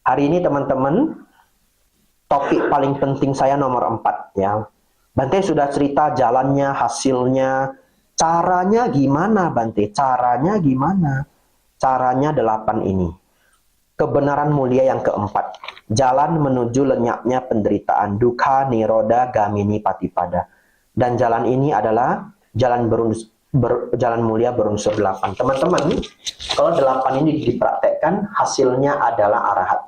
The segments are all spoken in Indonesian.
Hari ini teman-teman, topik paling penting saya nomor 4 ya. Bante sudah cerita jalannya, hasilnya, caranya gimana Bante? Caranya gimana? Caranya 8 ini. Kebenaran mulia yang keempat. Jalan menuju lenyapnya penderitaan, dukkha, nirodha, gamini, patipada. Dan jalan ini adalah jalan jalan mulia berunsur 8. Teman-teman, kalau 8 ini dipraktekkan, hasilnya adalah arahat.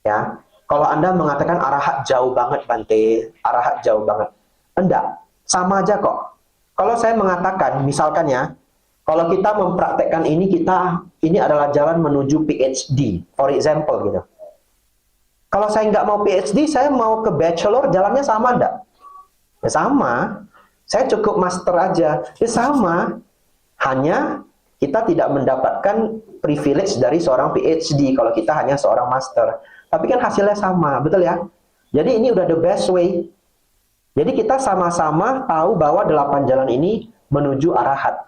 Ya. Kalau Anda mengatakan arahat jauh banget Bante, arahat jauh banget. Enggak, sama aja kok. Kalau saya mengatakan, misalkan ya, kalau kita mempraktekkan ini adalah jalan menuju PhD, for example gitu. Kalau saya nggak mau PhD, saya mau ke bachelor, jalannya sama enggak? Ya sama. Saya cukup master aja. Ya sama. Hanya kita tidak mendapatkan privilege dari seorang PhD kalau kita hanya seorang master. Tapi kan hasilnya sama, betul ya? Jadi ini udah the best way. Jadi kita sama-sama tahu bahwa 8 jalan ini menuju arahat.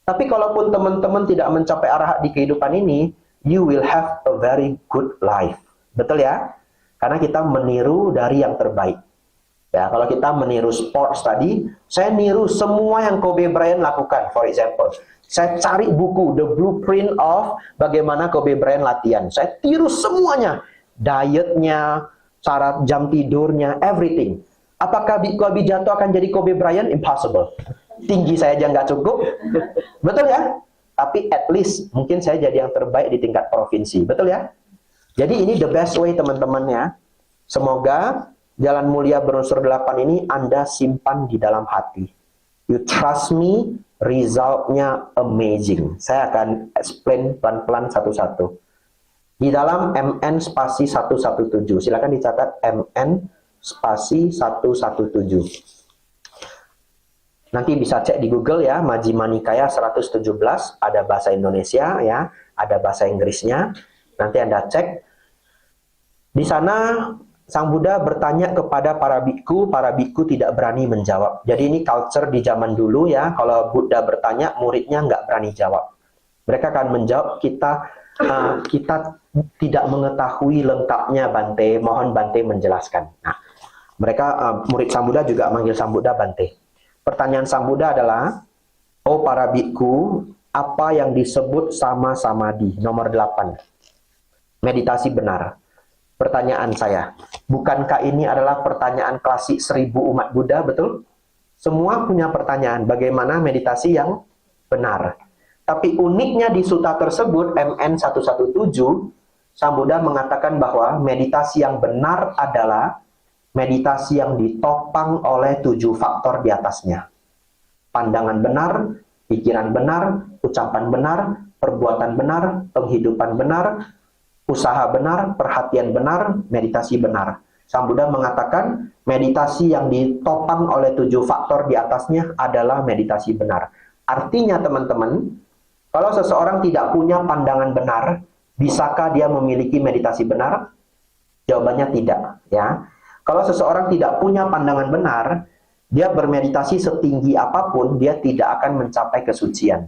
Tapi kalaupun teman-teman tidak mencapai arahat di kehidupan ini, you will have a very good life. Betul ya? Karena kita meniru dari yang terbaik. Ya, kalau kita meniru sports tadi, saya niru semua yang Kobe Bryant lakukan, for example. Saya cari buku, The Blueprint of bagaimana Kobe Bryant latihan. Saya tiru semuanya. Dietnya, cara jam tidurnya, everything. Apakah Kobe jatuh akan jadi Kobe Bryant? Impossible. Tinggi saya aja nggak cukup. Betul ya? Tapi at least mungkin saya jadi yang terbaik di tingkat provinsi. Betul ya? Jadi ini the best way teman-teman ya. Semoga jalan mulia berunsur 8 ini Anda simpan di dalam hati. You trust me, resultnya amazing. Saya akan explain pelan-pelan satu-satu. Di dalam MN spasi 117. Silakan dicatat MN spasi 117. Nanti bisa cek di Google ya, Majjhima Nikaya 117, ada bahasa Indonesia ya, ada bahasa Inggrisnya. Nanti Anda cek. Di sana Sang Buddha bertanya kepada para biku tidak berani menjawab. Jadi ini culture di zaman dulu ya, kalau Buddha bertanya, muridnya nggak berani jawab. Mereka akan menjawab, kita tidak mengetahui lengkapnya Bante, mohon Bante menjelaskan. Nah, mereka murid Sang Buddha juga manggil Sang Buddha Bante. Pertanyaan Sang Buddha adalah, oh para biku, apa yang disebut sama samadhi? Nomor 8. Meditasi benar. Pertanyaan saya, bukankah ini adalah pertanyaan klasik 1000 umat Buddha, betul? Semua punya pertanyaan, bagaimana meditasi yang benar. Tapi uniknya di sutta tersebut, MN 117, Sang Buddha mengatakan bahwa meditasi yang benar adalah meditasi yang ditopang oleh 7 faktor di atasnya. Pandangan benar, pikiran benar, ucapan benar, perbuatan benar, penghidupan benar, usaha benar, perhatian benar, meditasi benar. Sang Buddha mengatakan meditasi yang ditopang oleh 7 faktor di atasnya adalah meditasi benar. Artinya teman-teman, kalau seseorang tidak punya pandangan benar, bisakah dia memiliki meditasi benar? Jawabannya tidak, ya. Kalau seseorang tidak punya pandangan benar, dia bermeditasi setinggi apapun, dia tidak akan mencapai kesucian.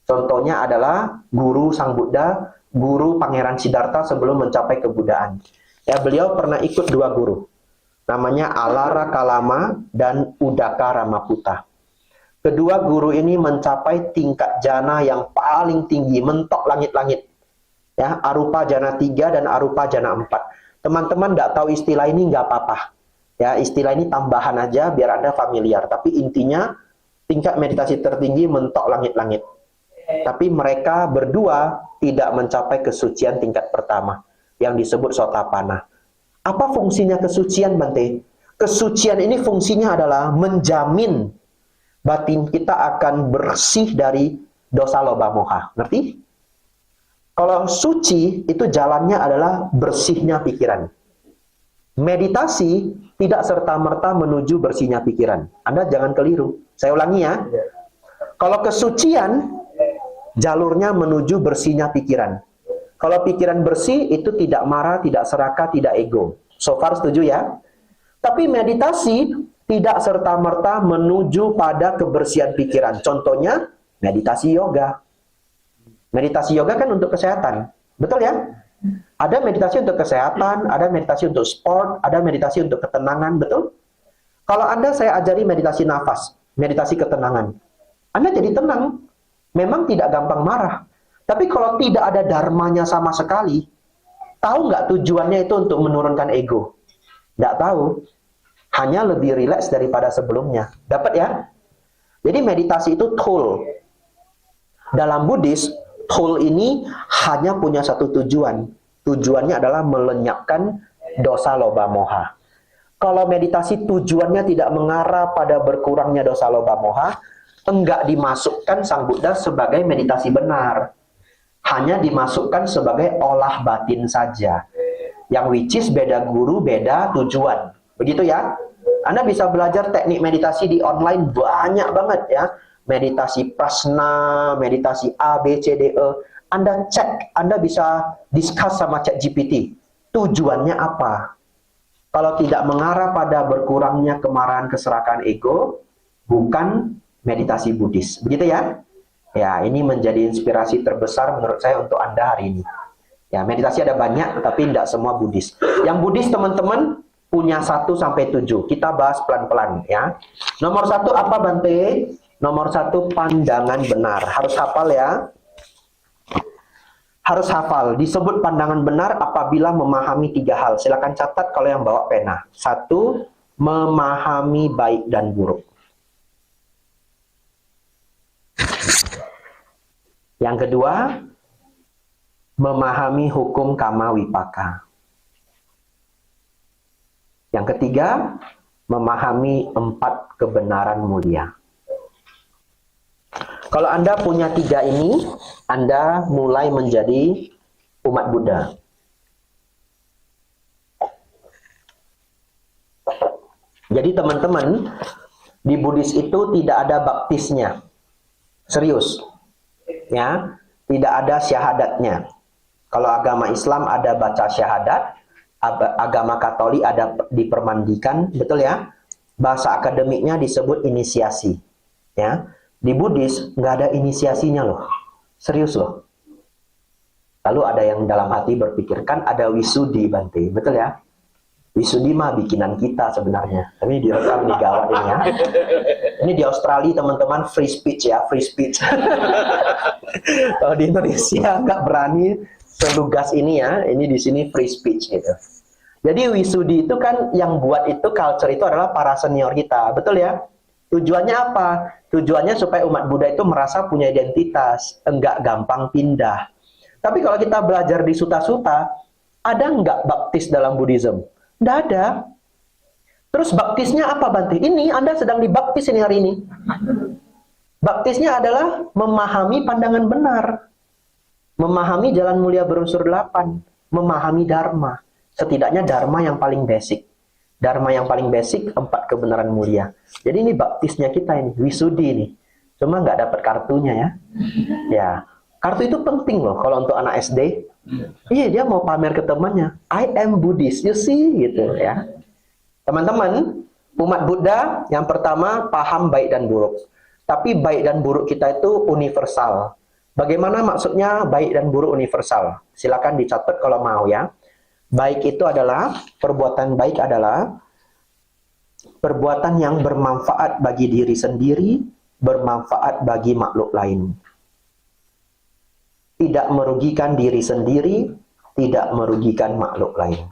Contohnya adalah guru Sang Buddha, guru Pangeran Siddhartha sebelum mencapai kebuddhaan. Ya, beliau pernah ikut 2 guru. Namanya Alara Kalama dan Udaka Ramaputta. Kedua guru ini mencapai tingkat jana yang paling tinggi, mentok langit-langit. Ya, Arupa Jana 3 dan Arupa Jana 4. Teman-teman nggak tahu istilah ini nggak apa-apa. Ya, istilah ini tambahan aja biar Anda familiar. Tapi intinya tingkat meditasi tertinggi mentok langit-langit. Tapi mereka berdua tidak mencapai kesucian tingkat pertama yang disebut Sotapanna. Apa fungsinya kesucian, Bante? Kesucian ini fungsinya adalah menjamin batin kita akan bersih dari dosa loba moha. Ngerti? Kalau suci itu jalannya adalah bersihnya pikiran. Meditasi tidak serta-merta menuju bersihnya pikiran. Anda jangan keliru. Saya ulangi ya. Kalau kesucian jalurnya menuju bersihnya pikiran. Kalau pikiran bersih itu tidak marah, tidak serakah, tidak ego. So far setuju ya? Tapi meditasi tidak serta-merta menuju pada kebersihan pikiran. Contohnya meditasi yoga. Meditasi yoga kan untuk kesehatan. Betul ya? Ada meditasi untuk kesehatan, ada meditasi untuk sport, ada meditasi untuk ketenangan, betul? Kalau Anda saya ajari meditasi nafas, meditasi ketenangan, Anda jadi tenang. Memang tidak gampang marah. Tapi kalau tidak ada dharmanya sama sekali, tahu nggak tujuannya itu untuk menurunkan ego? Nggak tahu. Hanya lebih rileks daripada sebelumnya. Dapat ya? Jadi meditasi itu tool. Dalam Buddhis, tool ini hanya punya satu tujuan. Tujuannya adalah melenyapkan dosa loba moha. Kalau meditasi tujuannya tidak mengarah pada berkurangnya dosa loba moha, enggak dimasukkan Sang Buddha sebagai meditasi benar. Hanya dimasukkan sebagai olah batin saja. Yang which is beda guru, beda tujuan. Begitu ya? Anda bisa belajar teknik meditasi di online banyak banget ya. Meditasi prasna, meditasi A, B, C, D, E. Anda cek, Anda bisa discuss sama ChatGPT. Tujuannya apa? Kalau tidak mengarah pada berkurangnya kemarahan, keserakahan ego, bukan meditasi Buddhis. Begitu ya? Ya, ini menjadi inspirasi terbesar menurut saya untuk Anda hari ini. Ya, meditasi ada banyak, tapi tidak semua Buddhis. Yang Buddhis, teman-teman, punya 1 sampai 7. Kita bahas pelan-pelan ya. Nomor 1 apa, Bante? Nomor 1, pandangan benar. Harus hafal ya. Harus hafal. Disebut pandangan benar apabila memahami 3 hal. Silakan catat kalau yang bawa pena. 1, memahami baik dan buruk. Yang kedua, memahami hukum kama wipaka. Yang ketiga, memahami 4 kebenaran mulia. Kalau Anda punya 3 ini, Anda mulai menjadi umat Buddha. Jadi teman-teman, di Buddhis itu tidak ada baptisnya. Serius. Ya, tidak ada syahadatnya. Kalau agama Islam ada baca syahadat, agama Katolik ada dipermandikan, betul ya? Bahasa akademiknya disebut inisiasi. Ya, di Buddhis nggak ada inisiasinya loh, serius loh. Lalu ada yang dalam hati berpikirkan ada wisudi, Bante, betul ya? Wisudi mah bikinan kita sebenarnya. Tapi direkam di gawat ini ya. Ini di Australia teman-teman free speech ya, free speech. Kalau di Indonesia nggak berani selugas ini ya. Ini di sini free speech gitu. Jadi wisudi itu kan yang buat itu culture itu adalah para senior kita, betul ya? Tujuannya apa? Tujuannya supaya umat Buddha itu merasa punya identitas, enggak gampang pindah. Tapi kalau kita belajar di suta-suta, ada nggak baptis dalam Buddhism? Nggak ada. Terus baptisnya apa, Bante? Ini Anda sedang dibaptis ini hari ini. Baptisnya adalah memahami pandangan benar. Memahami jalan mulia berunsur 8. Memahami dharma. Setidaknya dharma yang paling basic. Dharma yang paling basic, 4 kebenaran mulia. Jadi ini baptisnya kita ini, wisudi ini. Cuma nggak dapat kartunya ya. Ya, kartu itu penting loh kalau untuk anak SD. Iya, dia mau pamer ke temannya. I am Buddhist, you see, gitu ya. Teman-teman, umat Buddha yang pertama paham baik dan buruk. Tapi baik dan buruk kita itu universal. Bagaimana maksudnya baik dan buruk universal? Silakan dicatat kalau mau ya. Baik itu adalah, perbuatan baik adalah perbuatan yang bermanfaat bagi diri sendiri, bermanfaat bagi makhluk lain. Tidak merugikan diri sendiri, tidak merugikan makhluk lain.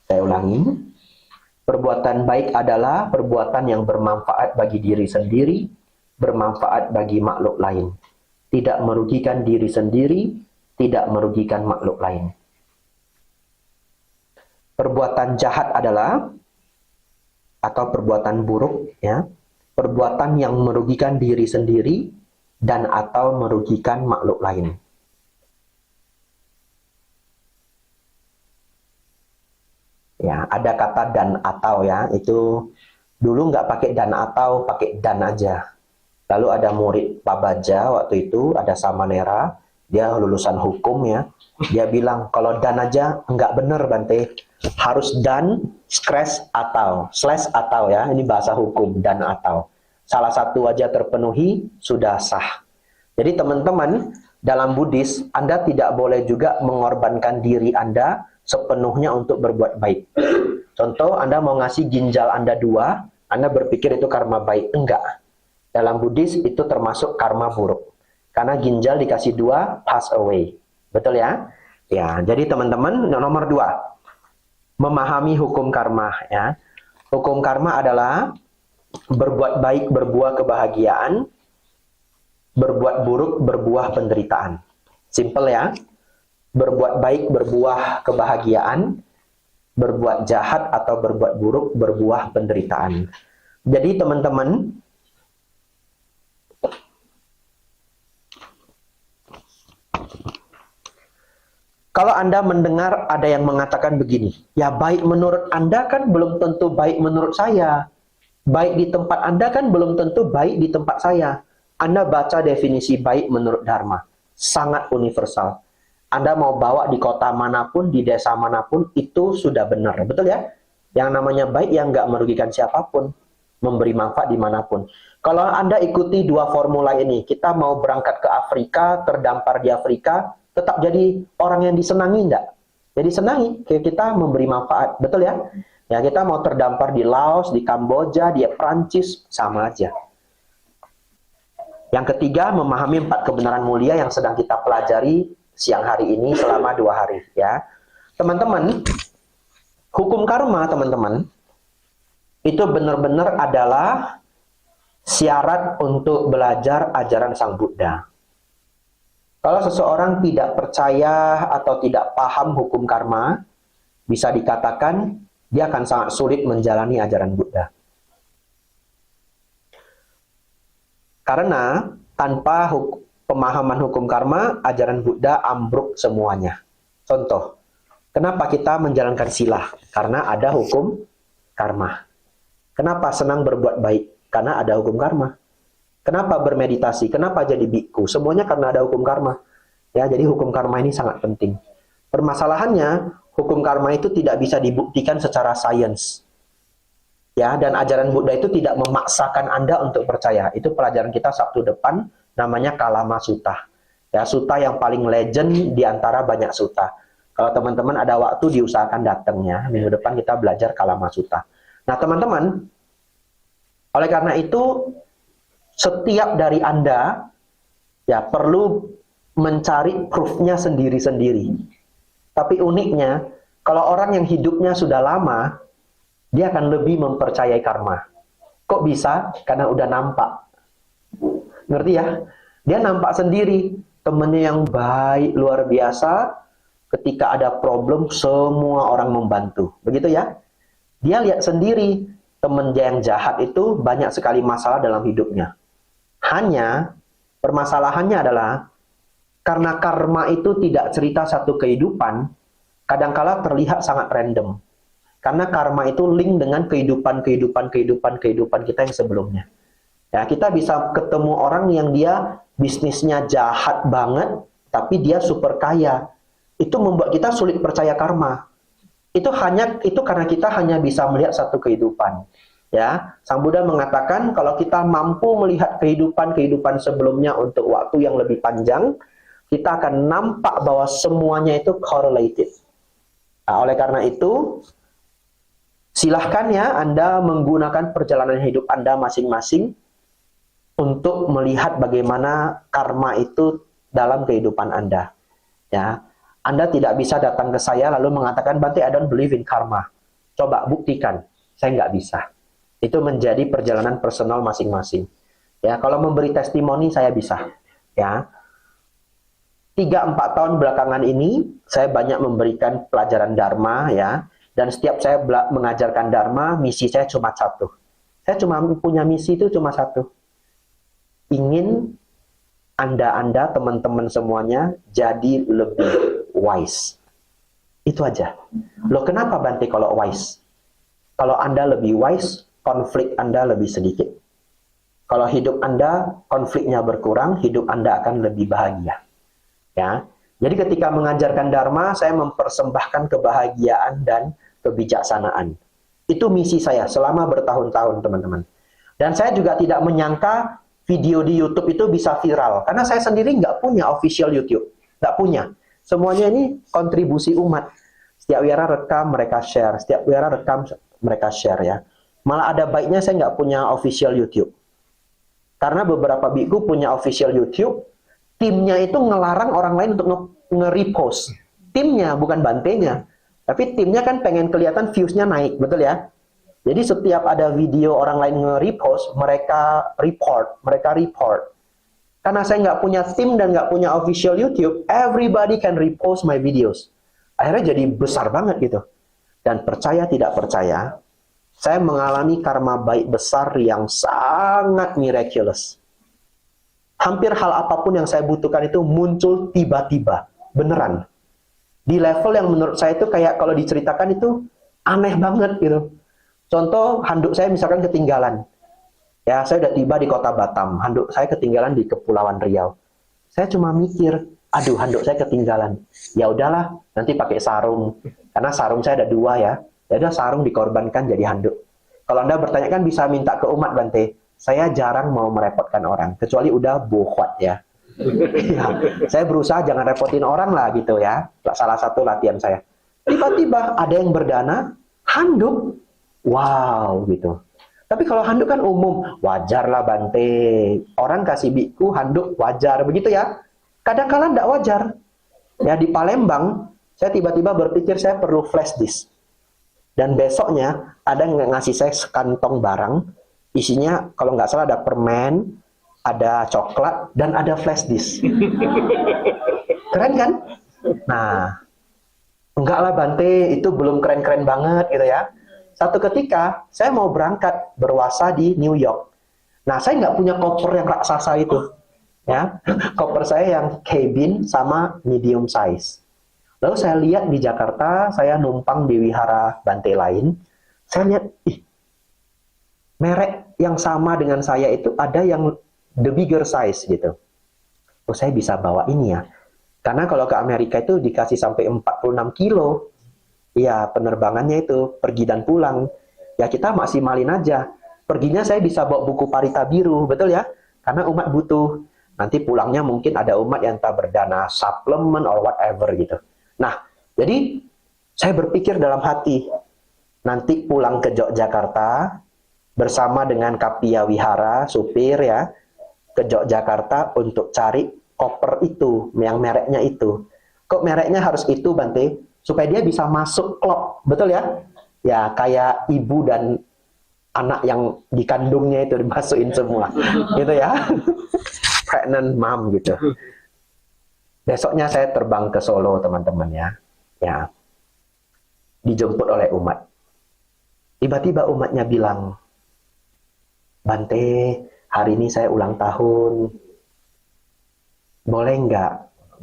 Saya ulangi. Perbuatan baik adalah perbuatan yang bermanfaat bagi diri sendiri, bermanfaat bagi makhluk lain. Tidak merugikan diri sendiri, tidak merugikan makhluk lain. Perbuatan jahat adalah, atau perbuatan buruk, ya, perbuatan yang merugikan diri sendiri dan atau merugikan makhluk lain. Ya, ada kata dan atau ya, itu dulu nggak pakai dan atau, pakai dan aja. Lalu ada murid Pak Baja waktu itu, ada Samanera, dia lulusan hukum ya. Dia bilang kalau dan aja nggak bener Bante, harus dan slash atau ya, ini bahasa hukum dan atau. Salah satu aja terpenuhi sudah sah. Jadi teman-teman, dalam Buddhis, Anda tidak boleh juga mengorbankan diri Anda sepenuhnya untuk berbuat baik. Contoh, Anda mau ngasih ginjal Anda 2, Anda berpikir itu karma baik. Enggak. Dalam Buddhis itu termasuk karma buruk. Karena ginjal dikasih 2, pass away. Betul ya? Ya, jadi teman-teman, nomor 2. Memahami hukum karma ya. Hukum karma adalah berbuat baik berbuah kebahagiaan, berbuat buruk berbuah penderitaan. Simple ya. Berbuat baik berbuah kebahagiaan, berbuat jahat atau berbuat buruk berbuah penderitaan. Jadi teman-teman, kalau Anda mendengar ada yang mengatakan begini, ya baik menurut Anda kan belum tentu baik menurut saya. Baik di tempat Anda kan belum tentu baik di tempat saya. Anda baca definisi baik menurut Dharma. Sangat universal. Anda mau bawa di kota manapun, di desa manapun, itu sudah benar. Betul ya? Yang namanya baik yang nggak merugikan siapapun. Memberi manfaat dimanapun. Kalau Anda ikuti 2 formula ini, kita mau berangkat ke Afrika, terdampar di Afrika, tetap jadi orang yang disenangi enggak? Jadi senangi, kita memberi manfaat, betul ya? Ya kita mau terdampar di Laos, di Kamboja, di Prancis, sama aja. Yang ketiga, memahami 4 kebenaran mulia yang sedang kita pelajari siang hari ini selama 2 hari ya. Teman-teman, hukum karma teman-teman, itu benar-benar adalah syarat untuk belajar ajaran Sang Buddha. Kalau seseorang tidak percaya atau tidak paham hukum karma, bisa dikatakan dia akan sangat sulit menjalani ajaran Buddha. Karena tanpa pemahaman hukum karma, ajaran Buddha ambruk semuanya. Contoh, kenapa kita menjalankan sila? Karena ada hukum karma. Kenapa senang berbuat baik? Karena ada hukum karma. Kenapa bermeditasi? Kenapa jadi bhikkhu? Semuanya karena ada hukum karma. Ya, jadi hukum karma ini sangat penting. Permasalahannya, hukum karma itu tidak bisa dibuktikan secara sains. Ya, dan ajaran Buddha itu tidak memaksakan Anda untuk percaya. Itu pelajaran kita Sabtu depan, namanya Kalama Sutta. Ya, sutta yang paling legend di antara banyak sutta. Kalau teman-teman ada waktu diusahakan datangnya. Minggu depan kita belajar Kalama Sutta. Nah, teman-teman, oleh karena itu setiap dari Anda ya perlu mencari proof-nya sendiri-sendiri. Tapi uniknya, kalau orang yang hidupnya sudah lama, dia akan lebih mempercayai karma. Kok bisa? Karena udah nampak. Ngerti ya? Dia nampak sendiri, temennya yang baik, luar biasa, ketika ada problem, semua orang membantu. Begitu ya? Dia lihat sendiri, temennya yang jahat itu banyak sekali masalah dalam hidupnya. Hanya permasalahannya adalah karena karma itu tidak cerita satu kehidupan, kadangkala terlihat sangat random. Karena karma itu link dengan kehidupan kita yang sebelumnya. Ya, kita bisa ketemu orang yang dia bisnisnya jahat banget, tapi dia super kaya. Itu membuat kita sulit percaya karma. Itu karena kita hanya bisa melihat satu kehidupan. Ya, Sang Buddha mengatakan kalau kita mampu melihat kehidupan sebelumnya untuk waktu yang lebih panjang, kita akan nampak bahwa semuanya itu correlated. Nah, oleh karena itu, silahkan ya Anda menggunakan perjalanan hidup Anda masing-masing untuk melihat bagaimana karma itu dalam kehidupan Anda. Ya, Anda tidak bisa datang ke saya lalu mengatakan, Bante, I don't believe in karma. Coba buktikan, saya nggak bisa. Itu menjadi perjalanan personal masing-masing. Ya, kalau memberi testimoni saya bisa. Ya, 3-4 tahun belakangan ini saya banyak memberikan pelajaran Dharma ya, dan setiap saya mengajarkan Dharma, misi saya cuma satu. Saya cuma punya misi itu cuma satu. Ingin Anda teman-teman semuanya jadi lebih wise. Itu aja. Loh, kenapa Bante kalau wise? Kalau Anda lebih wise, konflik Anda lebih sedikit. Kalau hidup Anda, konfliknya berkurang, hidup Anda akan lebih bahagia. Ya. Jadi ketika mengajarkan Dharma, saya mempersembahkan kebahagiaan dan kebijaksanaan. Itu misi saya selama bertahun-tahun, teman-teman. Dan saya juga tidak menyangka video di YouTube itu bisa viral. Karena saya sendiri nggak punya official YouTube. Nggak punya. Semuanya ini kontribusi umat. Setiap wira rekam, mereka share. Setiap wira rekam, mereka share ya. Malah ada baiknya saya nggak punya official YouTube. Karena beberapa biku punya official YouTube, timnya itu ngelarang orang lain untuk nge-repost. Timnya, bukan bantenya. Tapi timnya kan pengen kelihatan views-nya naik, betul ya? Jadi setiap ada video orang lain nge-repost, mereka report. Karena saya nggak punya tim dan nggak punya official YouTube, everybody can repost my videos. Akhirnya jadi besar banget gitu. Dan percaya tidak percaya, saya mengalami karma baik besar yang sangat miraculous. Hampir hal apapun yang saya butuhkan itu muncul tiba-tiba. Beneran. Di level yang menurut saya itu kayak kalau diceritakan itu aneh banget gitu. Contoh, handuk saya misalkan ketinggalan. Ya, saya udah tiba di kota Batam. Handuk saya ketinggalan di Kepulauan Riau. Saya cuma mikir, aduh handuk saya ketinggalan. Ya udahlah, nanti pakai sarung. Karena sarung saya ada 2 ya. Ya udah sarung dikorbankan jadi handuk. Kalau Anda bertanya kan bisa minta ke umat Bante. Saya jarang mau merepotkan orang, kecuali udah bohwat ya. Ya, saya berusaha jangan repotin orang lah gitu ya. Salah satu latihan saya. Tiba-tiba ada yang berdana, handuk. Wow gitu. Tapi kalau handuk kan umum, wajar lah Bante. Orang kasih biku handuk wajar, begitu ya. Kadang-kadang tidak wajar. Ya di Palembang, saya tiba-tiba berpikir saya perlu flash disk. Dan besoknya ada yang ngasih saya sekantong barang, isinya kalau nggak salah ada permen, ada coklat, dan ada flash disk. Keren kan? Nah, enggak lah Bante, itu belum keren-keren banget gitu ya. Satu ketika, saya mau berangkat berwasa di New York. Nah, saya nggak punya koper yang raksasa itu. Ya, koper saya yang cabin sama medium size. Lalu saya lihat di Jakarta, saya numpang di wihara Bante lain. Saya lihat, merek yang sama dengan saya itu ada yang the bigger size gitu. Oh, saya bisa bawa ini ya. Karena kalau ke Amerika itu dikasih sampai 46 kilo. Ya, penerbangannya itu pergi dan pulang. Ya, kita maksimalin aja. Perginya saya bisa bawa buku Parita Biru, betul ya? Karena umat butuh. Nanti pulangnya mungkin ada umat yang tak berdana suplemen or whatever gitu. Nah, jadi saya berpikir dalam hati, nanti pulang ke Yogyakarta bersama dengan Kapia Wihara, supir ya, ke Yogyakarta untuk cari koper itu, yang mereknya itu. Kok mereknya harus itu, Bante? Supaya dia bisa masuk klub, betul ya? Ya, kayak ibu dan anak yang dikandungnya itu dimasukin semua, gitu ya. Pregnant mom gitu. Besoknya saya terbang ke Solo, teman-teman ya. Ya. Dijemput oleh umat. Tiba-tiba umatnya bilang, Bante, hari ini saya ulang tahun. Boleh nggak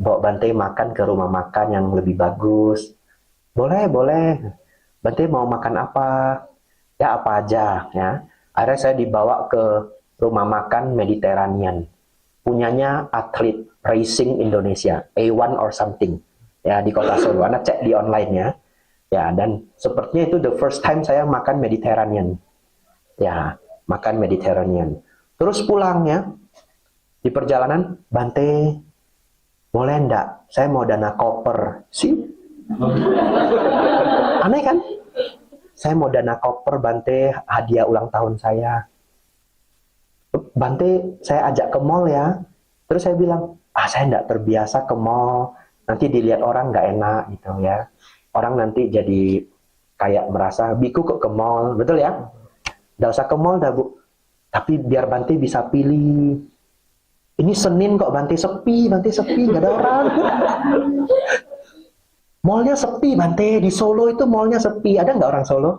bawa Bante makan ke rumah makan yang lebih bagus? Boleh, boleh. Bante mau makan apa? Ya apa aja ya. Akhirnya saya dibawa ke rumah makan Mediterranean. Punyanya atlet racing Indonesia, A1 or something. Ya, di kota Solo. Anda cek di online ya. Ya, dan sepertinya itu the first time saya makan Mediterranean. Ya, makan Mediterranean. Terus pulang ya. Di perjalanan, Bante, boleh enggak? Saya mau dana koper. Sih? Aneh kan? Saya mau dana koper, Bante, hadiah ulang tahun saya. Bante, saya ajak ke mall ya. Terus saya bilang, saya enggak terbiasa ke mall. Nanti dilihat orang nggak enak gitu ya. Orang nanti jadi kayak merasa, biku kok ke mall. Betul ya? Nggak usah ke mall dah, Bu. Tapi biar Bante bisa pilih. Ini Senin kok Bante sepi, nggak ada orang. Mallnya sepi, Bante. Di Solo itu mallnya sepi. Ada nggak orang Solo?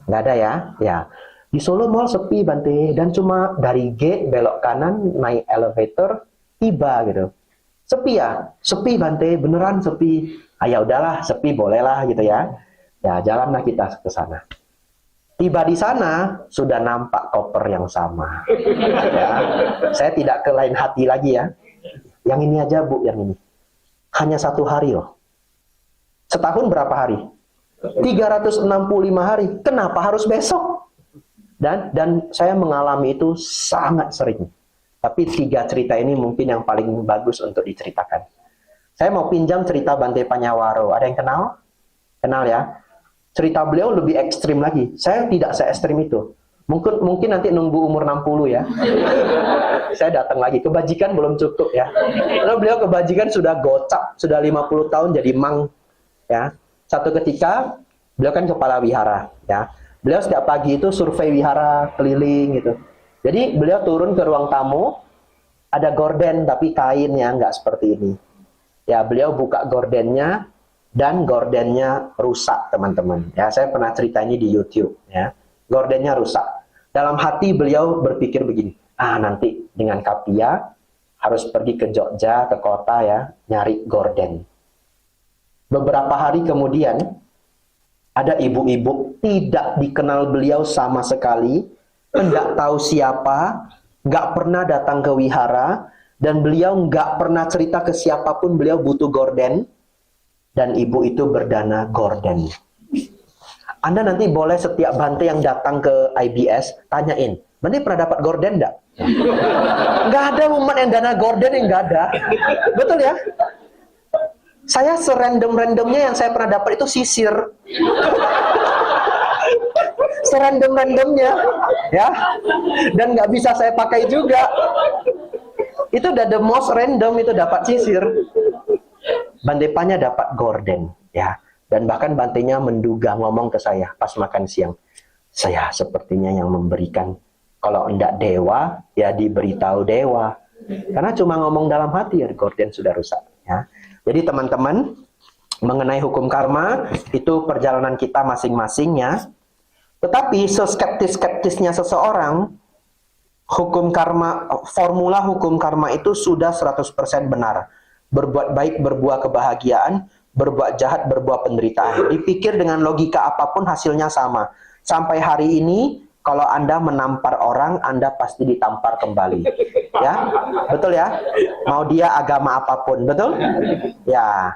Nggak ada ya? Ya. Di Solo mall sepi, Bante. Dan cuma dari gate, belok kanan, naik elevator, tiba gitu. Sepi ya? Sepi, Bante. Beneran sepi. Ya udahlah, sepi bolehlah gitu ya. Ya, jalanlah kita ke sana. Tiba di sana, sudah nampak koper yang sama. Ya. Saya tidak ke lain hati lagi ya. Yang ini aja, Bu, yang ini. Hanya 1 hari loh. Setahun berapa hari? 365 hari. Kenapa harus besok? Dan saya mengalami itu sangat sering. Tapi 3 cerita ini mungkin yang paling bagus untuk diceritakan. Saya mau pinjam cerita Bante Panyawaro. Ada yang kenal? Kenal ya? Cerita beliau lebih ekstrim lagi. Saya tidak se-ekstrim itu. Mungkin nanti nunggu umur 60 ya. Saya datang lagi. Kebajikan belum cukup ya. Lalu beliau kebajikan sudah gocap, sudah 50 tahun jadi mang ya. Satu ketika beliau kan kepala wihara ya. Beliau setiap pagi itu survei wihara keliling gitu. Jadi beliau turun ke ruang tamu, ada gorden tapi kain ya, nggak seperti ini. Ya, beliau buka gordennya dan gordennya rusak, teman-teman. Ya, saya pernah cerita ini di YouTube ya. Gordennya rusak. Dalam hati beliau berpikir begini, nanti dengan Kapia harus pergi ke Jogja, ke kota ya, nyari gorden. Beberapa hari kemudian ada ibu-ibu tidak dikenal beliau sama sekali, nggak tahu siapa, nggak pernah datang ke wihara, dan beliau nggak pernah cerita ke siapapun beliau butuh gorden, dan ibu itu berdana gorden. Anda nanti boleh setiap Bante yang datang ke IBS, tanyain, Bante pernah dapat gorden nggak? Nggak ada umat yang dana gorden yang nggak ada. Betul ya? Saya serandom-randomnya yang saya pernah dapat itu sisir. Serandom-randomnya, ya. Dan nggak bisa saya pakai juga. Itu udah the most random, itu dapat sisir. Bante Panya dapat gorden, ya. Dan bahkan Bantenya menduga ngomong ke saya pas makan siang. Saya sepertinya yang memberikan. Kalau enggak dewa, ya diberitahu dewa. Karena cuma ngomong dalam hati, ya gorden sudah rusak. Ya. Jadi teman-teman, mengenai hukum karma, itu perjalanan kita masing-masing ya. Tetapi seskeptis-skeptisnya seseorang, hukum karma, formula hukum karma itu sudah 100% benar. Berbuat baik berbuah kebahagiaan, berbuat jahat berbuah penderitaan. Dipikir dengan logika apapun hasilnya sama. Sampai hari ini kalau Anda menampar orang, Anda pasti ditampar kembali. Ya, betul ya? Mau dia agama apapun, betul? Ya.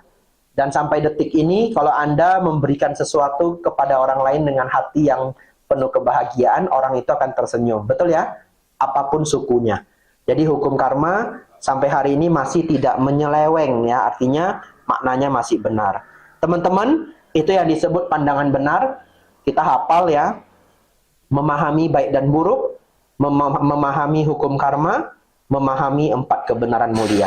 Dan sampai detik ini kalau Anda memberikan sesuatu kepada orang lain dengan hati yang penuh kebahagiaan, orang itu akan tersenyum. Betul ya? Apapun sukunya. Jadi hukum karma sampai hari ini masih tidak menyeleweng ya, artinya maknanya masih benar. Teman-teman, itu yang disebut pandangan benar. Kita hafal ya. Memahami baik dan buruk, memahami hukum karma, memahami 4 kebenaran mulia.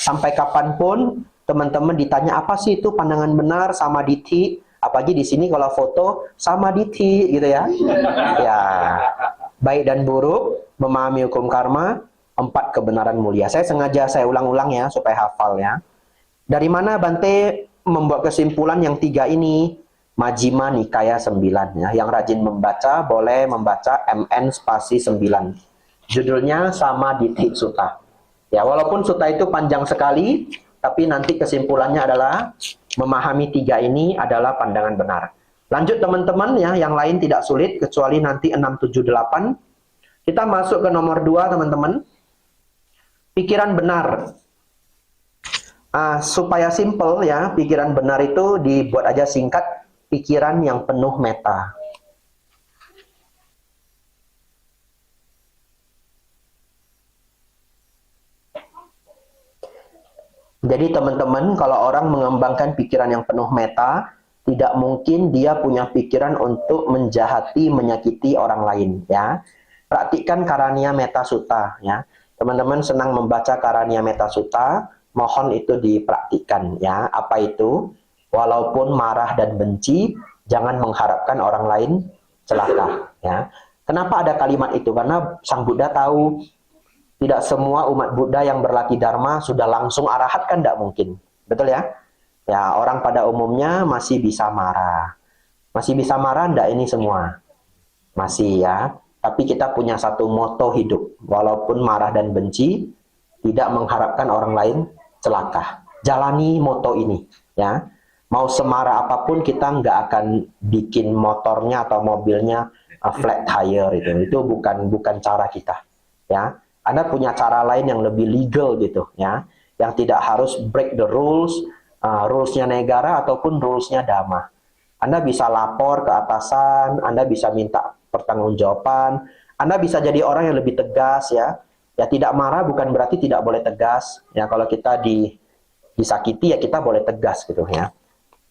Sampai kapanpun teman-teman ditanya apa sih itu pandangan benar sama diti, apalagi di sini kalau foto sama diti gitu ya. Ya. Baik dan buruk, memahami hukum karma, 4 kebenaran mulia. Saya sengaja saya ulang-ulang ya supaya hafal ya. Dari mana Bante membuat kesimpulan yang 3 ini? Majjhima Nikaya 9 ya. Yang rajin membaca boleh membaca MN spasi 9. Judulnya sama Ditthi Sutta. Ya, walaupun sutta itu panjang sekali, tapi nanti kesimpulannya adalah memahami 3 ini adalah pandangan benar. Lanjut teman-teman ya, yang lain tidak sulit kecuali nanti 6, 7, 8. Kita masuk ke nomor 2 teman-teman. Pikiran benar. Supaya simple ya, pikiran benar itu dibuat aja singkat, pikiran yang penuh meta. Jadi teman-teman, kalau orang mengembangkan pikiran yang penuh meta, tidak mungkin dia punya pikiran untuk menjahati, menyakiti orang lain ya. Praktikkan Karaniya Metta Sutta ya. Teman-teman senang membaca Karaniya Metta Sutta, mohon itu dipraktikkan ya. Apa itu? Walaupun marah dan benci, jangan mengharapkan orang lain celaka ya. Kenapa ada kalimat itu? Karena Sang Buddha tahu tidak semua umat Buddha yang berlatih Dharma sudah langsung arahat, kan tidak mungkin. Betul ya? Ya, orang pada umumnya masih bisa marah. Masih bisa marah enggak ini semua? Masih ya. Tapi kita punya satu moto hidup. Walaupun marah dan benci, tidak mengharapkan orang lain celaka. Jalani moto ini ya. Mau semarah apapun kita nggak akan bikin motornya atau mobilnya flat tire itu bukan cara kita ya. Anda punya cara lain yang lebih legal gitu ya, yang tidak harus break the rules, rulesnya negara ataupun rulesnya dhamma. Anda bisa lapor ke atasan, Anda bisa minta pertanggungjawaban, Anda bisa jadi orang yang lebih tegas ya. Ya tidak marah bukan berarti tidak boleh tegas. Ya kalau kita disakiti ya kita boleh tegas gitu ya.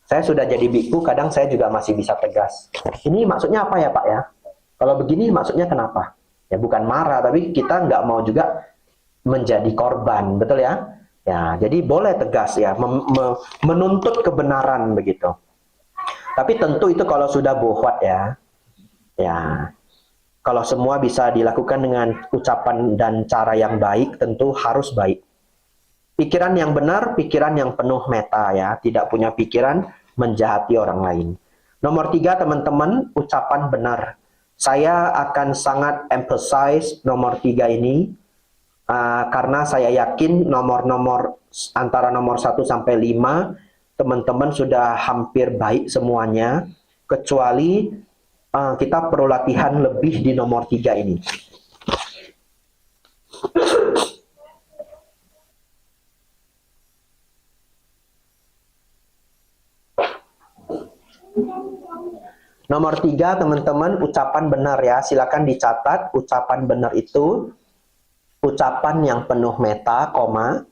Saya sudah jadi biku, kadang saya juga masih bisa tegas. Ini maksudnya apa ya Pak ya? Kalau begini maksudnya kenapa? Ya bukan marah, tapi kita nggak mau juga menjadi korban, betul ya? Ya, jadi boleh tegas ya, menuntut kebenaran begitu. Tapi tentu itu kalau sudah bohwat ya. Ya, kalau semua bisa dilakukan dengan ucapan dan cara yang baik, tentu harus baik. Pikiran yang benar, pikiran yang penuh meta ya, tidak punya pikiran menjahati orang lain. Nomor 3 teman-teman, ucapan benar. Saya akan sangat emphasize nomor 3 ini, karena saya yakin nomor-nomor antara nomor 1 sampai 5, teman-teman sudah hampir baik semuanya, kecuali kita perlu latihan lebih di nomor 3 ini. Nomor 3 teman-teman, ucapan benar ya. Silakan dicatat, ucapan benar itu ucapan yang penuh meta, koma.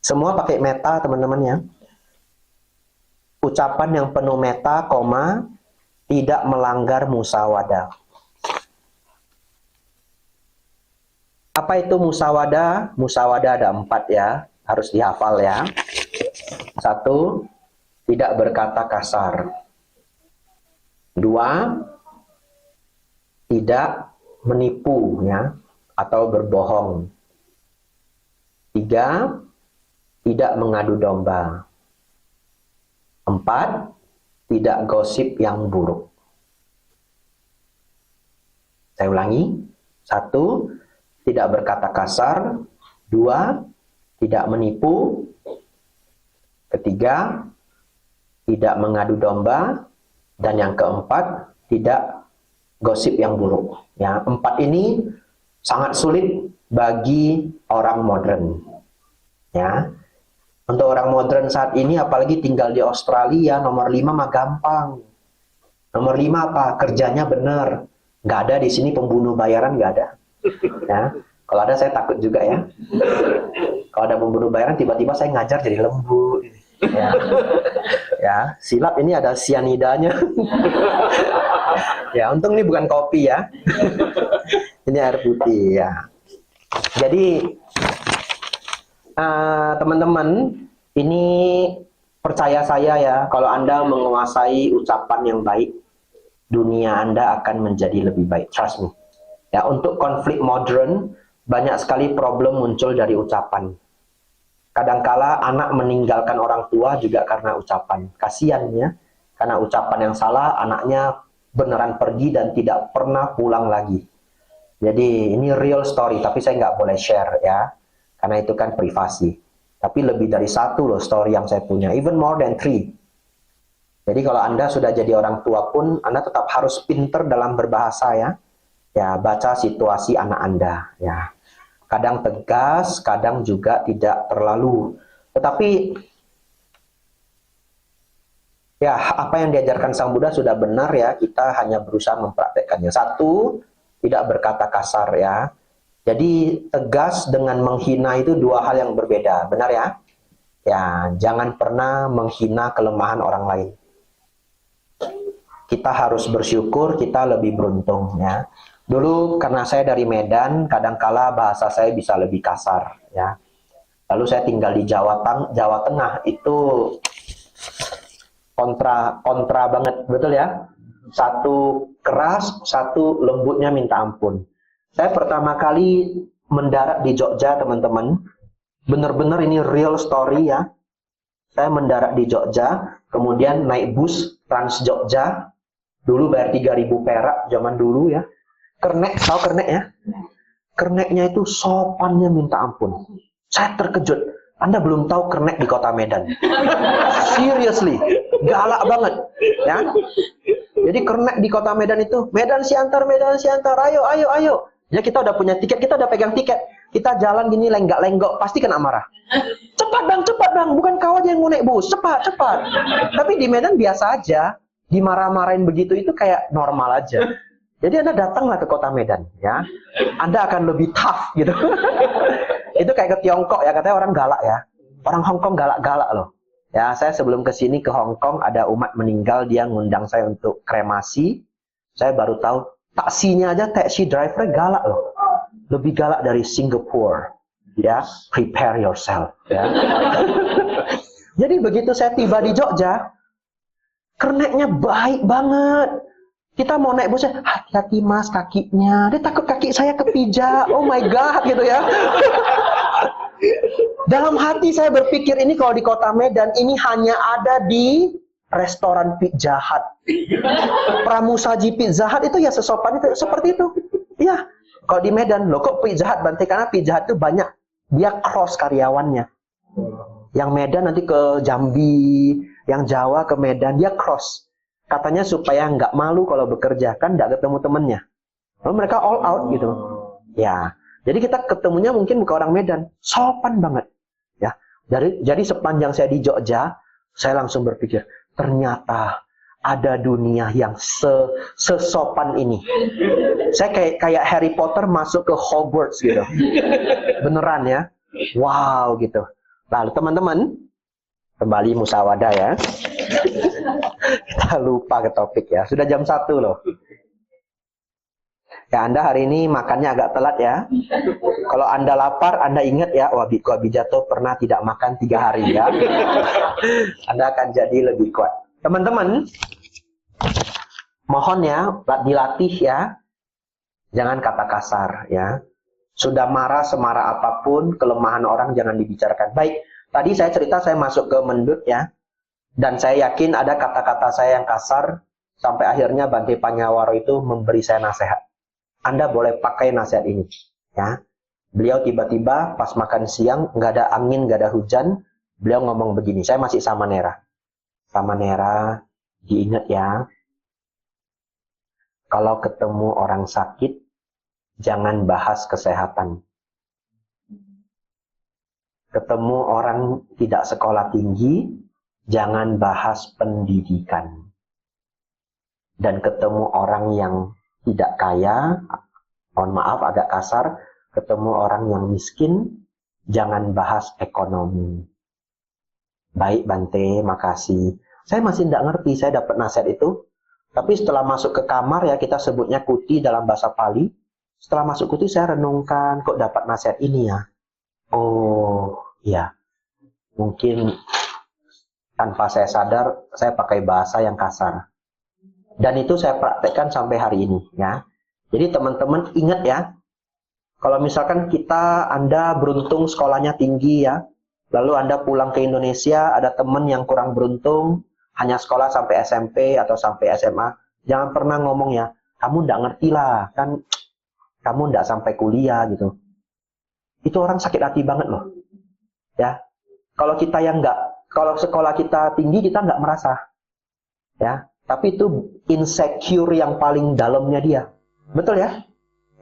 Semua pakai meta teman-teman ya. Ucapan yang penuh meta, koma, tidak melanggar musyawadah. Apa itu musyawadah? Musyawadah ada 4 ya, harus dihafal ya. 1, tidak berkata kasar. 2, tidak menipu ya, atau berbohong. 3, tidak mengadu domba. 4, tidak gosip yang buruk. Saya ulangi. 1, tidak berkata kasar. 2, tidak menipu. 3, tidak mengadu domba. Dan yang keempat, tidak gosip yang buruk. Ya, 4 ini sangat sulit bagi orang modern. Ya. Untuk orang modern saat ini, apalagi tinggal di Australia, nomor 5 mah gampang. Nomor 5 apa? Kerjanya benar. Nggak ada di sini pembunuh bayaran, nggak ada. Ya. Kalau ada saya takut juga ya. Kalau ada pembunuh bayaran, tiba-tiba saya ngajar jadi lembu. Ya. Ya, silap ini ada sianidanya. Ya, untung ini bukan kopi ya. Ini air putih ya. Jadi teman-teman, ini percaya saya ya, kalau Anda menguasai ucapan yang baik, dunia Anda akan menjadi lebih baik. Trust me. Ya, untuk konflik modern, banyak sekali problem muncul dari ucapan. Kadangkala anak meninggalkan orang tua juga karena ucapan. Kasian ya, karena ucapan yang salah, anaknya beneran pergi dan tidak pernah pulang lagi. Jadi ini real story, tapi saya nggak boleh share ya. Karena itu kan privasi. Tapi lebih dari 1 loh story yang saya punya. Even more than 3. Jadi kalau Anda sudah jadi orang tua pun, Anda tetap harus pinter dalam berbahasa ya. Ya, baca situasi anak Anda. Ya. Kadang tegas, kadang juga tidak terlalu. Tetapi, ya apa yang diajarkan Sang Buddha sudah benar ya. Kita hanya berusaha mempraktekkannya. 1, tidak berkata kasar ya. Jadi tegas dengan menghina itu 2 hal yang berbeda, benar ya? Ya, jangan pernah menghina kelemahan orang lain. Kita harus bersyukur, kita lebih beruntung ya. Dulu karena saya dari Medan, kadangkala bahasa saya bisa lebih kasar ya. Lalu saya tinggal di Jawa Tengah, itu kontra banget, betul ya? 1 keras, 1 lembutnya minta ampun. Saya pertama kali mendarat di Jogja, teman-teman. Benar-benar ini real story ya. Saya mendarat di Jogja, kemudian naik bus Trans Jogja. Dulu bayar 3.000 perak zaman dulu ya. Kernek, tahu kernek ya? Kerneknya itu sopannya minta ampun. Saya terkejut. Anda belum tahu kernek di kota Medan. Seriously, galak banget ya. Jadi kernek di kota Medan itu, Medan Siantar, ayo. Ya kita udah punya tiket, kita udah pegang tiket. Kita jalan gini lenggak-lenggok, pasti kena marah. Cepat bang, bukan kau aja yang mau naik bus, cepat. Tapi di Medan biasa aja, dimarah-marahin begitu itu kayak normal aja. Jadi Anda datanglah ke kota Medan, ya. Anda akan lebih tough gitu. Itu kayak ke Tiongkok ya, katanya orang galak ya. Orang Hong Kong galak-galak loh. Ya, saya sebelum ke sini ke Hong Kong ada umat meninggal, dia ngundang saya untuk kremasi. Saya baru tahu taksinya aja, taxi driver galak loh. Lebih galak dari Singapura. Ya, prepare yourself. Ya. Jadi begitu saya tiba di Jogja, kerneknya baik banget. Kita mau naik busnya, hati-hati mas kakinya. Dia takut kaki saya kepijak. Oh my God, gitu ya. Dalam hati saya berpikir ini kalau di kota Medan ini hanya ada di restoran Pizza Hut. Pramusaji Pizza Hut itu ya sesopan itu seperti itu. Ya, kalau di Medan loh kok Pizza Hut Bante, karena Pizza Hut itu banyak dia cross karyawannya. Yang Medan nanti ke Jambi, yang Jawa ke Medan dia cross. Katanya supaya nggak malu kalau bekerja kan nggak ketemu temennya. Lalu mereka all out gitu. Ya. Jadi kita ketemunya mungkin bukan orang Medan, sopan banget, ya. Jadi sepanjang saya di Jogja, saya langsung berpikir, ternyata ada dunia yang sesopan ini. Saya kayak Harry Potter masuk ke Hogwarts gitu, beneran ya, wow gitu. Lalu teman-teman, kembali musyawadah ya. Kita lupa ke topik ya, sudah jam 1 loh. Ya, Anda hari ini makannya agak telat ya. Kalau Anda lapar, Anda ingat ya, Wabiko Abijato pernah tidak makan 3 hari ya. Anda akan jadi lebih kuat. Teman-teman, mohon ya, dilatih ya. Jangan kata kasar ya. Sudah marah semarah apapun, kelemahan orang jangan dibicarakan. Baik, tadi saya cerita saya masuk ke Mendut ya. Dan saya yakin ada kata-kata saya yang kasar, sampai akhirnya Bante Panyawaro itu memberi saya nasihat. Anda boleh pakai nasihat ini, ya. Beliau tiba-tiba pas makan siang, nggak ada angin, nggak ada hujan, beliau ngomong begini. Saya masih sama Nera, diingat ya. Kalau ketemu orang sakit, jangan bahas kesehatan. Ketemu orang tidak sekolah tinggi, jangan bahas pendidikan. Dan ketemu orang yang tidak kaya, mohon maaf agak kasar, ketemu orang yang miskin, jangan bahas ekonomi. Baik Bante, makasih. Saya masih tidak ngerti, saya dapat nasihat itu. Tapi setelah masuk ke kamar ya, kita sebutnya kuti dalam bahasa Pali. Setelah masuk kuti saya renungkan, kok dapat nasihat ini ya. Oh ya, mungkin tanpa saya sadar, saya pakai bahasa yang kasar. Dan itu saya praktekkan sampai hari ini ya. Jadi teman-teman ingat ya, kalau misalkan Anda beruntung sekolahnya tinggi ya, lalu Anda pulang ke Indonesia, ada teman yang kurang beruntung, hanya sekolah sampai SMP atau sampai SMA, jangan pernah ngomong ya, kamu nggak ngerti lah, kan kamu nggak sampai kuliah gitu. Itu orang sakit hati banget loh. Ya, kalau kita yang kalau sekolah kita tinggi kita nggak merasa, ya. Tapi itu insecure yang paling dalamnya dia. Betul ya?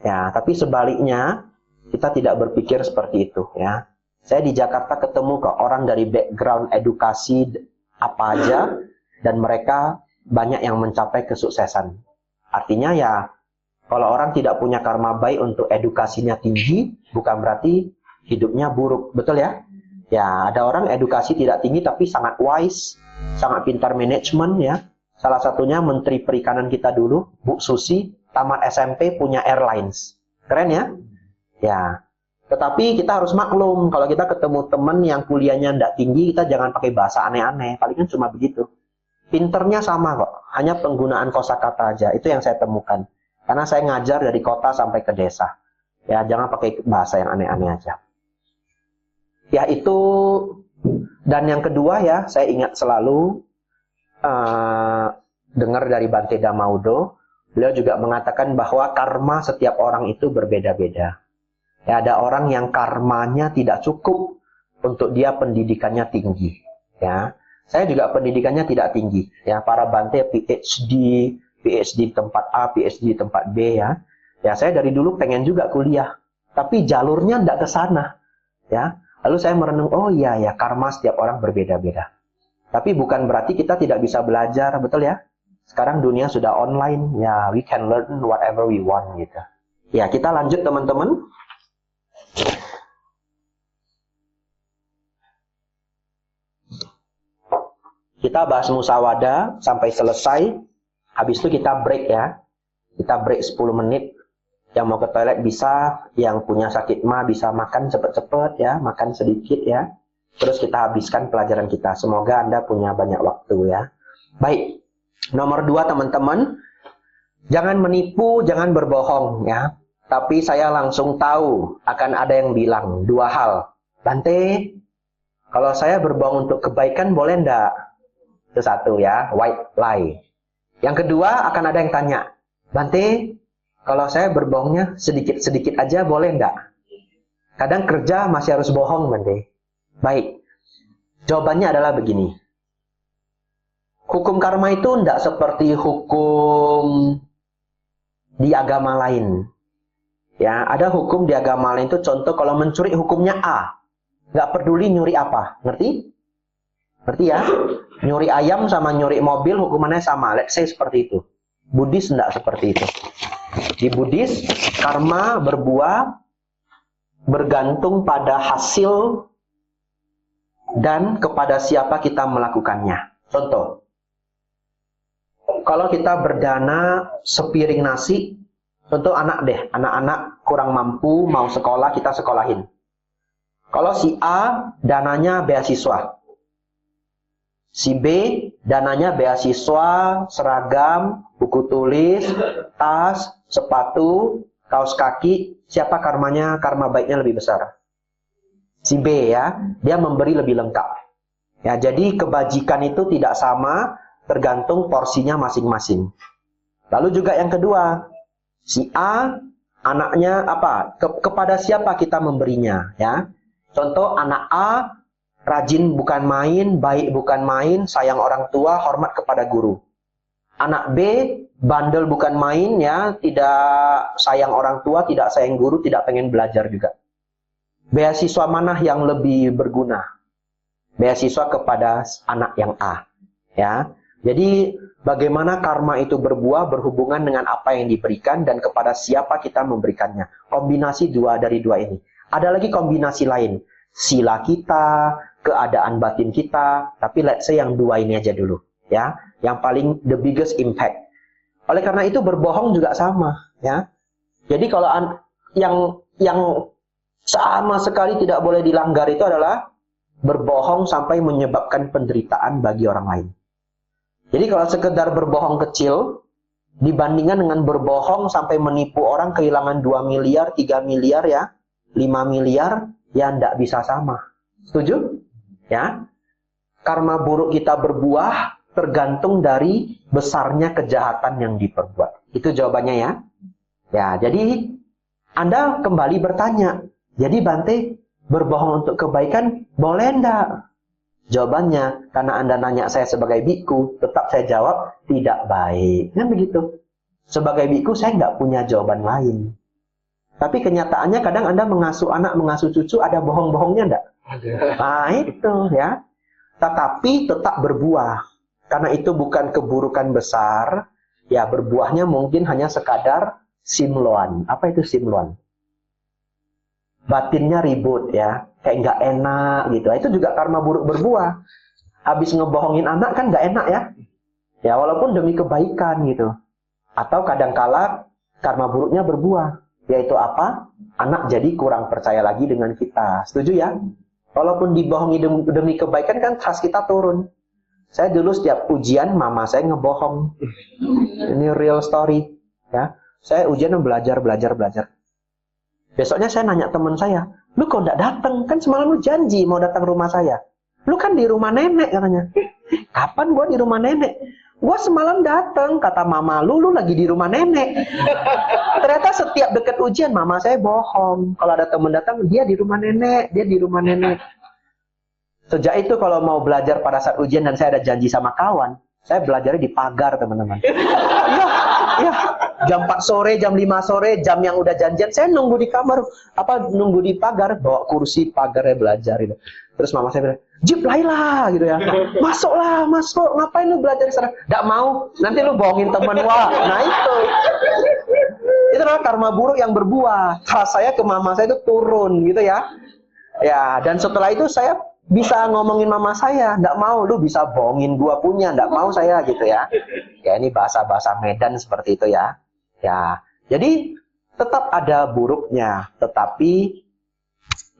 Ya, tapi sebaliknya kita tidak berpikir seperti itu ya. Saya di Jakarta ketemu kok orang dari background edukasi apa aja dan mereka banyak yang mencapai kesuksesan. Artinya ya kalau orang tidak punya karma baik untuk edukasinya tinggi, bukan berarti hidupnya buruk. Betul ya? Ya, ada orang edukasi tidak tinggi tapi sangat wise, sangat pintar manajemen ya. Salah satunya Menteri Perikanan kita dulu, Bu Susi, tamat SMP punya airlines. Keren ya? Ya. Tetapi kita harus maklum, kalau kita ketemu teman yang kuliahnya tidak tinggi, kita jangan pakai bahasa aneh-aneh. Palingan cuma begitu. Pinternya sama kok, hanya penggunaan kosakata aja. Itu yang saya temukan. Karena saya ngajar dari kota sampai ke desa. Ya, jangan pakai bahasa yang aneh-aneh aja. Ya, itu. Dan yang kedua ya, saya ingat selalu, dengar dari Bante Damaudo, beliau juga mengatakan bahwa karma setiap orang itu berbeda-beda. Ya, ada orang yang karmanya tidak cukup untuk dia pendidikannya tinggi. Ya, saya juga pendidikannya tidak tinggi. Ya, para Bante PhD di tempat A, PhD di tempat B ya. Ya, saya dari dulu pengen juga kuliah. tapi jalurnya tidak ke sana. Ya, lalu saya merenung, oh iya ya, karma setiap orang berbeda-beda. Tapi bukan berarti kita tidak bisa belajar, betul ya? Sekarang dunia sudah online, ya we can learn whatever we want gitu. Ya, kita lanjut teman-teman. Kita bahas musyawadah sampai selesai. Habis itu kita break ya. Kita break 10 menit. Yang mau ke toilet bisa, yang punya sakit mah bisa makan cepet-cepet ya, makan sedikit ya. Terus kita habiskan pelajaran kita. Semoga Anda punya banyak waktu ya. Baik. Nomor 2 teman-teman. Jangan menipu, jangan berbohong ya. Tapi saya langsung tahu akan ada yang bilang 2 hal. Bante, kalau saya berbohong untuk kebaikan boleh enggak? Itu 1 ya, white lie. Yang kedua akan ada yang tanya, Bante, kalau saya berbohongnya sedikit-sedikit aja boleh enggak? Kadang kerja masih harus bohong, Bante. Baik, jawabannya adalah begini. Hukum karma itu enggak seperti hukum di agama lain. Ya, ada hukum di agama lain itu contoh kalau mencuri hukumnya A. Nggak peduli nyuri apa. Ngerti? Ngerti ya? Nyuri ayam sama nyuri mobil hukumannya sama. Let's say seperti itu. Buddhis nggak seperti itu. Di Buddhis, karma berbuah bergantung pada hasil dan kepada siapa kita melakukannya. Contoh. Kalau kita berdana sepiring nasi, contoh anak-anak kurang mampu, mau sekolah, kita sekolahin. Kalau si A, dananya beasiswa. Si B, dananya beasiswa, seragam, buku tulis, tas, sepatu, kaos kaki. Siapa karmanya, karma baiknya lebih besar? Si B ya, dia memberi lebih lengkap. Ya, jadi kebajikan itu tidak sama, tergantung porsinya masing-masing. Lalu juga yang kedua, si A, anaknya apa? Kepada siapa kita memberinya? Ya, contoh anak A, rajin bukan main, baik bukan main, sayang orang tua, hormat kepada guru. Anak B, bandel bukan main, ya, tidak sayang orang tua, tidak sayang guru, tidak pengen belajar juga. Beasiswa mana yang lebih berguna? Beasiswa kepada anak yang A. Ya, jadi bagaimana karma itu berbuah berhubungan dengan apa yang diberikan dan kepada siapa kita memberikannya. Kombinasi dari dua ini. Ada lagi kombinasi lain. Sila kita, keadaan batin kita, tapi let's say yang 2 ini aja dulu. Ya, yang paling the biggest impact. Oleh karena itu berbohong juga sama. Ya, jadi kalau yang sama sekali tidak boleh dilanggar itu adalah berbohong sampai menyebabkan penderitaan bagi orang lain. Jadi kalau sekedar berbohong kecil, dibandingkan dengan berbohong sampai menipu orang kehilangan 2 miliar, 3 miliar ya, 5 miliar, ya tidak bisa sama. Setuju? Ya. Karma buruk kita berbuah tergantung dari besarnya kejahatan yang diperbuat. Itu jawabannya ya. Ya, jadi Anda kembali bertanya, jadi Bante, berbohong untuk kebaikan boleh enggak? Jawabannya, karena Anda nanya saya sebagai biku, tetap saya jawab, tidak baik. Kan begitu. Sebagai biku, saya nggak punya jawaban lain. Tapi kenyataannya kadang Anda mengasuh anak, mengasuh cucu, ada bohong-bohongnya enggak? Ada. Nah, itu ya. Tetapi tetap berbuah. Karena itu bukan keburukan besar, ya berbuahnya mungkin hanya sekadar simloan. Apa itu simloan? Batinnya ribut ya, kayak nggak enak gitu. Itu juga karma buruk berbuah. Habis ngebohongin anak kan nggak enak ya. Ya walaupun demi kebaikan gitu. Atau kadangkala karma buruknya berbuah. Yaitu apa? Anak jadi kurang percaya lagi dengan kita. Setuju ya? Walaupun dibohongi demi kebaikan kan trust kita turun. Saya dulu setiap ujian mama saya ngebohong. Ini real story ya. Saya ujian belajar. Besoknya saya nanya teman saya, lu kok nggak datang? Kan semalam lu janji mau datang rumah saya. Lu kan di rumah nenek katanya. Kapan gua di rumah nenek? Gua semalam datang, kata mama lu lagi di rumah nenek. Ternyata setiap deket ujian mama saya bohong. Kalau ada teman datang, dia di rumah nenek, dia di rumah nenek. Sejak itu kalau mau belajar pada saat ujian dan saya ada janji sama kawan, saya belajarnya di pagar teman-teman. Iya. Jam 4 sore, jam 5 sore, jam yang udah janjian, saya nunggu di kamar, nunggu di pagar, bawa kursi pagarnya belajar gitu. Terus mama saya bilang, Jip Laila gitu ya. Masuklah, masuk. Ngapain lu belajar di sana? Nggak mau. Nanti lu bohongin temen wah. Nah itu. Itu adalah karma buruk yang berbuah. Trust saya ke mama saya itu turun gitu ya. Ya, dan setelah itu saya bisa ngomongin mama saya, nggak mau, lu bisa bohongin gua punya, nggak mau saya gitu ya. Ya ini bahasa-bahasa Medan seperti itu ya. Ya, jadi tetap ada buruknya, tetapi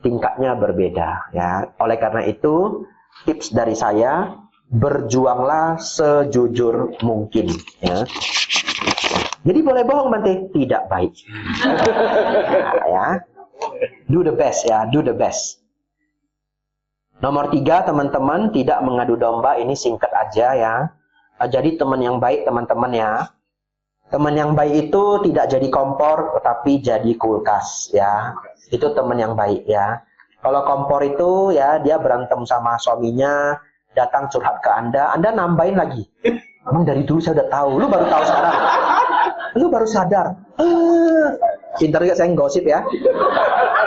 tingkatnya berbeda ya. Oleh karena itu, tips dari saya, berjuanglah sejujur mungkin ya. Jadi boleh bohong Bante? Tidak baik. Ya. Do the best ya, do the best. Nomor 3 teman-teman, tidak mengadu domba. Ini singkat aja ya. Jadi teman yang baik teman-teman ya. Teman yang baik itu tidak jadi kompor, tetapi jadi kulkas ya. Itu teman yang baik ya. Kalau kompor itu ya dia berantem sama suaminya, datang curhat ke Anda nambahin lagi. Emang dari dulu saya udah tahu, lu baru tahu sekarang. Lu baru sadar. Pintar juga saya ngosip ya.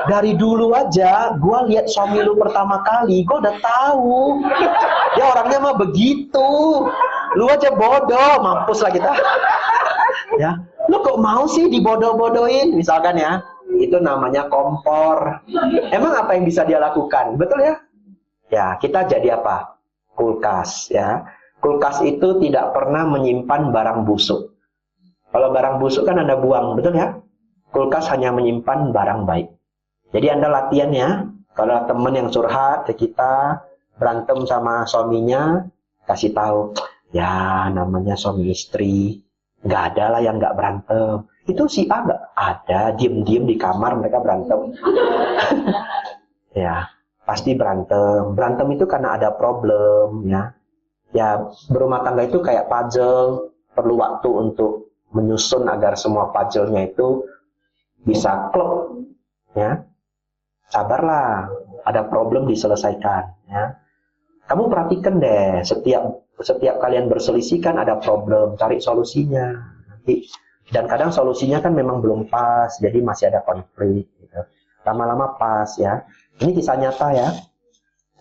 Dari dulu aja, gua lihat suami lu pertama kali, gua udah tahu. Dia orangnya mah begitu. Lu aja bodoh, mampus lah kita. Ya, lu kok mau sih dibodoh-bodohin, misalkan ya. Itu namanya kompor. Emang apa yang bisa dia lakukan? Betul ya? Ya, kita jadi apa? Kulkas ya. Kulkas itu tidak pernah menyimpan barang busuk. Kalau barang busuk kan Anda buang, betul ya? Kulkas hanya menyimpan barang baik. Jadi Anda latihan ya, kalau teman yang curhat ke kita, berantem sama suaminya, kasih tahu, ya namanya suami istri, nggak ada lah yang nggak berantem. Itu si A nggak ada, diem-diem di kamar mereka berantem. Ya, pasti berantem. Berantem itu karena ada problem ya. Ya, berumah tangga itu kayak puzzle, perlu waktu untuk menyusun agar semua puzzle-nya itu bisa klop ya. Sabarlah, ada problem diselesaikan ya. Kamu perhatikan deh, setiap kalian berselisih kan ada problem, cari solusinya. Dan kadang solusinya kan memang belum pas, jadi masih ada konflik gitu. Lama-lama pas ya. Ini kisah nyata ya.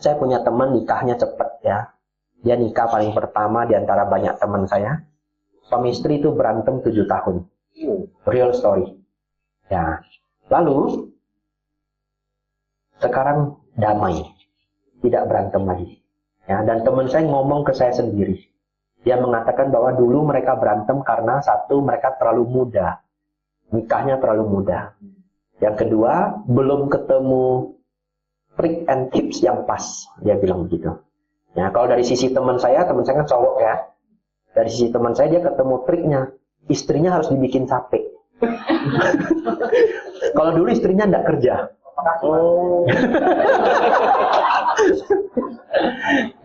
Saya punya teman nikahnya cepet ya. Dia nikah paling pertama di antara banyak teman saya. Suami istri itu berantem 7 tahun. Real story. Ya. Lalu sekarang damai, tidak berantem lagi. Ya, dan teman saya ngomong ke saya sendiri. Dia mengatakan bahwa dulu mereka berantem karena satu, mereka terlalu muda. Nikahnya terlalu muda. Yang kedua, belum ketemu trick and tips yang pas. Dia bilang begitu. Ya, kalau dari sisi teman saya kan cowok ya. Dari sisi teman saya dia ketemu triknya. Istrinya harus dibikin capek. Kalau dulu istrinya enggak kerja. Oh.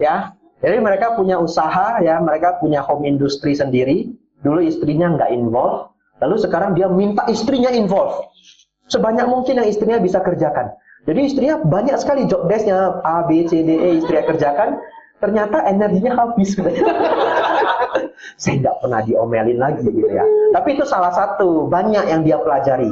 Ya, jadi mereka punya usaha ya, mereka punya home industry sendiri. Dulu istrinya nggak involve, lalu sekarang dia minta istrinya involve. Sebanyak mungkin yang istrinya bisa kerjakan. Jadi istrinya banyak sekali job desk-nya A, B, C, D, E istrinya kerjakan. Ternyata energinya habis. Saya nggak pernah diomelin lagi gitu ya. Tapi itu salah satu, banyak yang dia pelajari.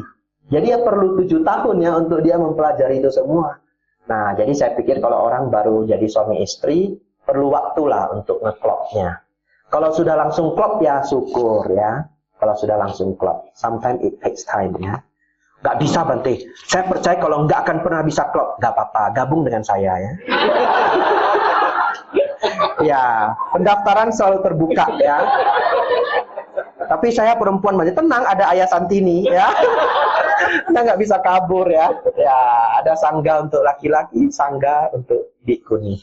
Jadi ya perlu 7 tahun ya untuk dia mempelajari itu semua. Nah, jadi saya pikir kalau orang baru jadi suami istri, perlu waktulah untuk ngeklopnya. Kalau sudah langsung klop ya syukur ya. Kalau sudah langsung klop, sometimes it takes time ya. Gak bisa Bante, saya percaya kalau nggak akan pernah bisa klop. Gak apa-apa, gabung dengan saya ya. Ya, pendaftaran selalu terbuka ya. Tapi saya perempuan aja, tenang, ada Ayah Santini ya. Kita nggak bisa kabur ya. Ya, ada sangga untuk laki-laki, sangga untuk bikuni.